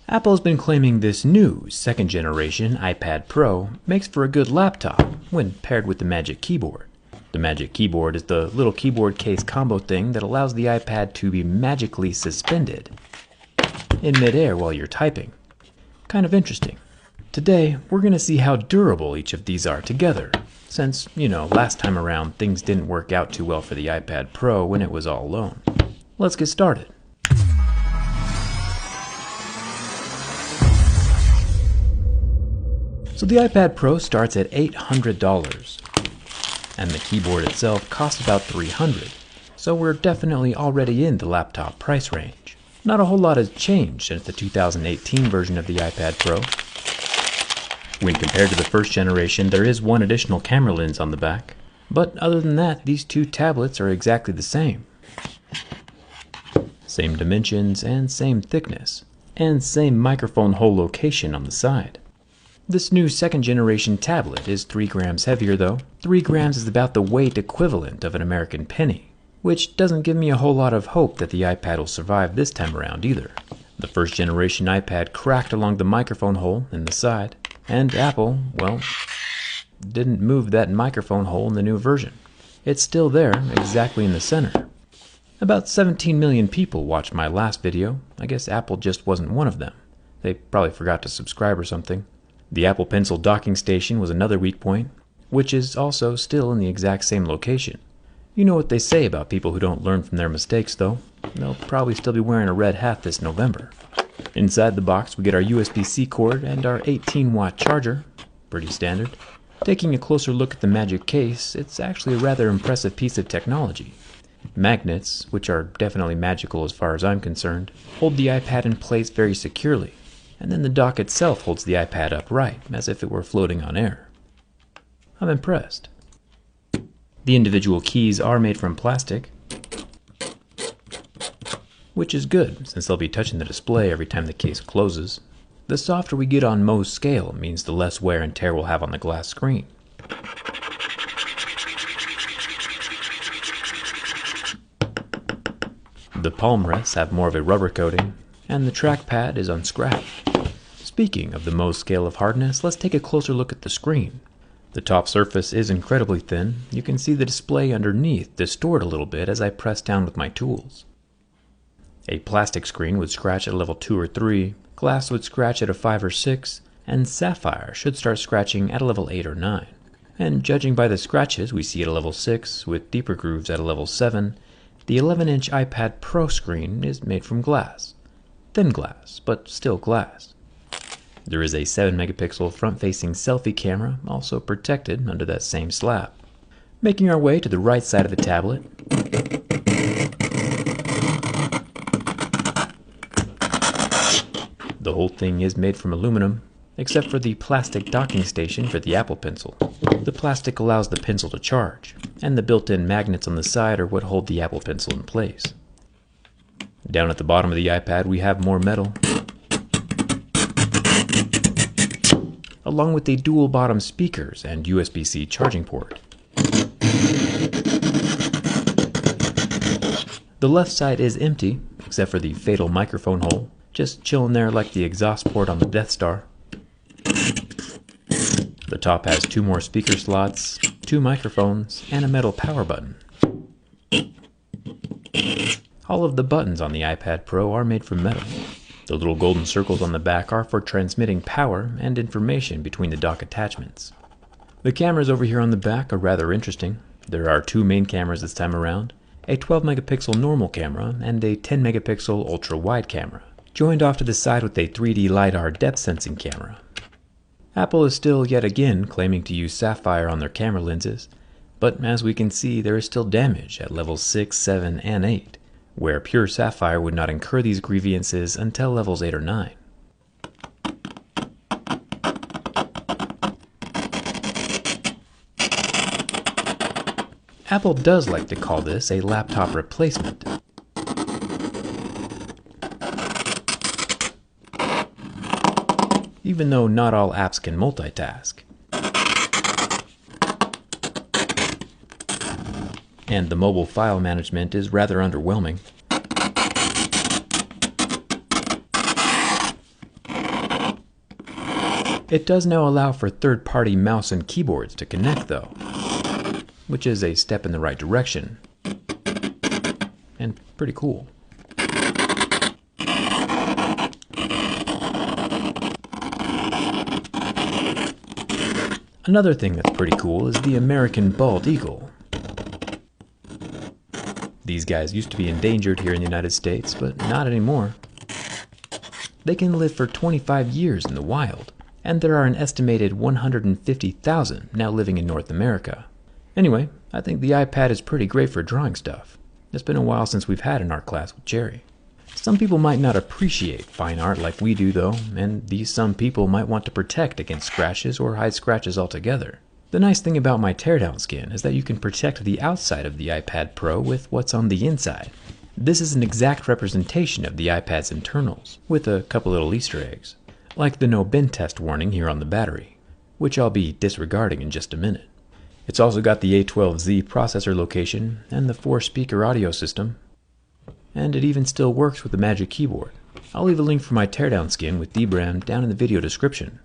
Apple's been claiming this new second generation iPad Pro makes for a good laptop when paired with the Magic Keyboard. The Magic Keyboard is the little keyboard case combo thing that allows the iPad to be magically suspended in midair while you're typing. Kind of interesting. Today, we're going to see how durable each of these are together, since, last time around things didn't work out too well for the iPad Pro when it was all alone. Let's get started. So the iPad Pro starts at $800, and the keyboard itself costs about $300, so we're definitely already in the laptop price range. Not a whole lot has changed since the 2018 version of the iPad Pro. When compared to the first generation, there is one additional camera lens on the back, but other than that, these two tablets are exactly the same. Same dimensions and same thickness, and same microphone hole location on the side. This new second generation tablet is 3 grams heavier though. 3 grams is about the weight equivalent of an American penny, which doesn't give me a whole lot of hope that the iPad will survive this time around either. The first generation iPad cracked along the microphone hole in the side, and Apple, didn't move that microphone hole in the new version. It's still there, exactly in the center. About 17 million people watched my last video. I guess Apple just wasn't one of them. They probably forgot to subscribe or something. The Apple Pencil docking station was another weak point, which is also still in the exact same location. You know what they say about people who don't learn from their mistakes though. They'll probably still be wearing a red hat this November. Inside the box we get our USB-C cord and our 18-watt charger, pretty standard. Taking a closer look at the Magic case, it's actually a rather impressive piece of technology. Magnets, which are definitely magical as far as I'm concerned, hold the iPad in place very securely. And then the dock itself holds the iPad upright, as if it were floating on air. I'm impressed. The individual keys are made from plastic, which is good, since they'll be touching the display every time the case closes. The softer we get on Mohs scale means the less wear and tear we'll have on the glass screen. The palm rests have more of a rubber coating, and the trackpad is unscratched. Speaking of the Mohs scale of hardness, let's take a closer look at the screen. The top surface is incredibly thin. You can see the display underneath distort a little bit as I press down with my tools. A plastic screen would scratch at a level 2 or 3, glass would scratch at a 5 or 6, and sapphire should start scratching at a level 8 or 9. And judging by the scratches we see at a level 6, with deeper grooves at a level 7, the 11-inch iPad Pro screen is made from glass. Thin glass, but still glass. There is a 7-megapixel front-facing selfie camera, also protected under that same slab. Making our way to the right side of the tablet, the whole thing is made from aluminum, except for the plastic docking station for the Apple Pencil. The plastic allows the pencil to charge, and the built-in magnets on the side are what hold the Apple Pencil in place. Down at the bottom of the iPad we have more metal, along with the dual bottom speakers and USB-C charging port. The left side is empty, except for the fatal microphone hole, just chilling there like the exhaust port on the Death Star. The top has 2 more speaker slots, 2 microphones, and a metal power button. All of the buttons on the iPad Pro are made from metal. The little golden circles on the back are for transmitting power and information between the dock attachments. The cameras over here on the back are rather interesting. There are 2 main cameras this time around, a 12-megapixel normal camera and a 10-megapixel ultra-wide camera, joined off to the side with a 3D LiDAR depth sensing camera. Apple is still yet again claiming to use sapphire on their camera lenses, but as we can see there is still damage at levels 6, 7, and 8. Where pure sapphire would not incur these grievances until levels 8 or 9. Apple does like to call this a laptop replacement. Even though not all apps can multitask. And the mobile file management is rather underwhelming. It does now allow for third-party mouse and keyboards to connect though, which is a step in the right direction, and pretty cool. Another thing that's pretty cool is the American bald eagle. These guys used to be endangered here in the United States, but not anymore. They can live for 25 years in the wild, and there are an estimated 150,000 now living in North America. Anyway, I think the iPad is pretty great for drawing stuff. It's been a while since we've had an art class with Jerry. Some people might not appreciate fine art like we do though, and these some people might want to protect against scratches or hide scratches altogether. The nice thing about my teardown skin is that you can protect the outside of the iPad Pro with what's on the inside. This is an exact representation of the iPad's internals, with a couple little Easter eggs, like the no bin test warning here on the battery, which I'll be disregarding in just a minute. It's also got the A12Z processor location and the 4-speaker audio system, and it even still works with the Magic Keyboard. I'll leave a link for my teardown skin with DBRAM down in the video description.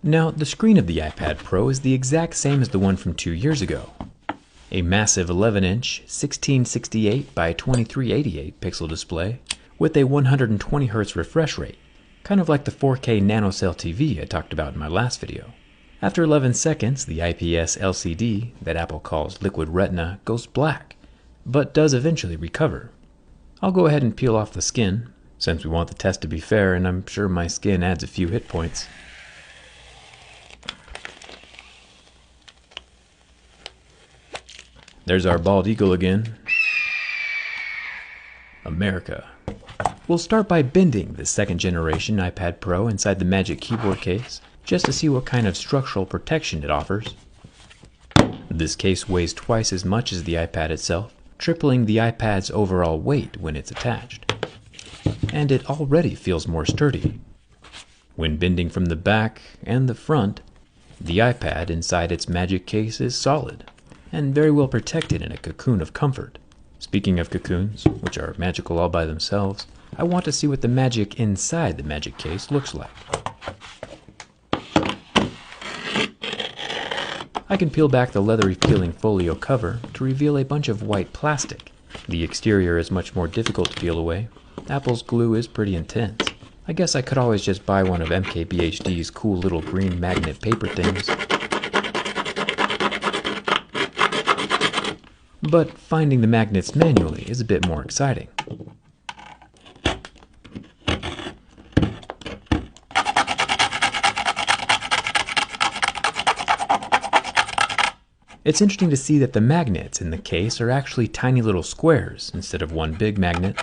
Now, the screen of the iPad Pro is the exact same as the one from 2 years ago. A massive 11-inch 1668 by 2388 pixel display with a 120Hz refresh rate, kind of like the 4K NanoCell TV I talked about in my last video. After 11 seconds, the IPS LCD that Apple calls Liquid Retina goes black, but does eventually recover. I'll go ahead and peel off the skin, since we want the test to be fair and I'm sure my skin adds a few hit points. There's our bald eagle again. America. We'll start by bending the 2nd generation iPad Pro inside the Magic Keyboard case, just to see what kind of structural protection it offers. This case weighs twice as much as the iPad itself, tripling the iPad's overall weight when it's attached. And it already feels more sturdy. When bending from the back and the front, the iPad inside its Magic case is solid, and very well protected in a cocoon of comfort. Speaking of cocoons, which are magical all by themselves, I want to see what the magic inside the Magic case looks like. I can peel back the leathery peeling folio cover to reveal a bunch of white plastic. The exterior is much more difficult to peel away. Apple's glue is pretty intense. I guess I could always just buy one of MKBHD's cool little green magnet paper things. But finding the magnets manually is a bit more exciting. It's interesting to see that the magnets in the case are actually tiny little squares instead of one big magnet.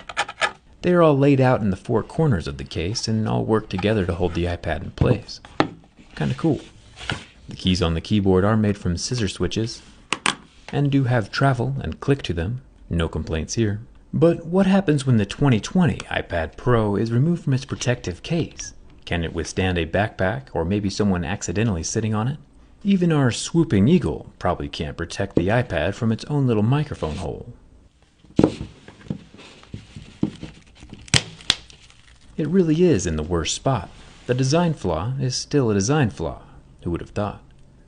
They are all laid out in the 4 corners of the case and all work together to hold the iPad in place. Kinda cool. The keys on the keyboard are made from scissor switches and do have travel and click to them. No complaints here. But what happens when the 2020 iPad Pro is removed from its protective case? Can it withstand a backpack or maybe someone accidentally sitting on it? Even our swooping eagle probably can't protect the iPad from its own little microphone hole. It really is in the worst spot. The design flaw is still a design flaw. Who would have thought?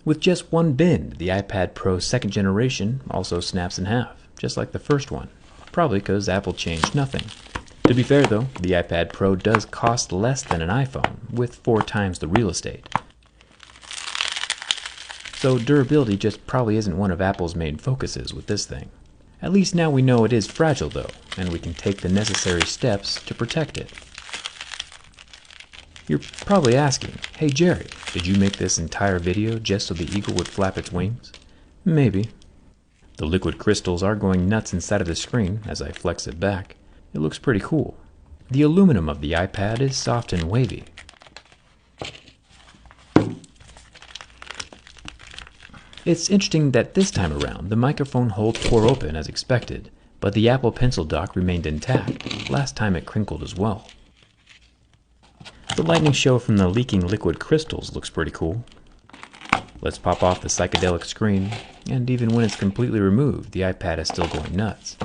With just one bend, the iPad Pro 2nd generation also snaps in half, just like the first one. Probably because Apple changed nothing. To be fair though, the iPad Pro does cost less than an iPhone, with 4 times the real estate. So durability just probably isn't one of Apple's main focuses with this thing. At least now we know it is fragile though, and we can take the necessary steps to protect it. You're probably asking, hey Jerry, did you make this entire video just so the eagle would flap its wings? Maybe. The liquid crystals are going nuts inside of the screen as I flex it back. It looks pretty cool. The aluminum of the iPad is soft and wavy. It's interesting that this time around the microphone hole tore open as expected, but the Apple Pencil dock remained intact. Last time it crinkled as well. The lightning show from the leaking liquid crystals looks pretty cool. Let's pop off the psychedelic screen, and even when it's completely removed, the iPad is still going nuts.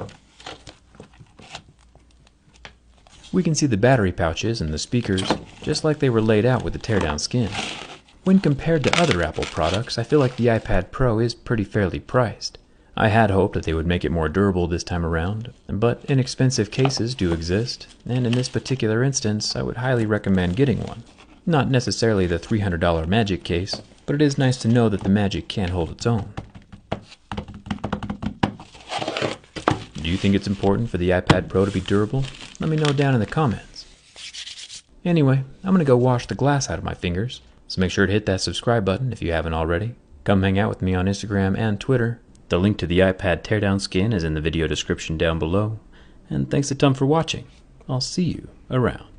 We can see the battery pouches and the speakers, just like they were laid out with the teardown skin. When compared to other Apple products, I feel like the iPad Pro is pretty fairly priced. I had hoped that they would make it more durable this time around, but inexpensive cases do exist, and in this particular instance, I would highly recommend getting one. Not necessarily the $300 Magic case, but it is nice to know that the Magic can hold its own. Do you think it's important for the iPad Pro to be durable? Let me know down in the comments. Anyway, I'm gonna go wash the glass out of my fingers, so make sure to hit that subscribe button if you haven't already. Come hang out with me on Instagram and Twitter. The link to the iPad teardown skin is in the video description down below. And thanks a ton for watching. I'll see you around.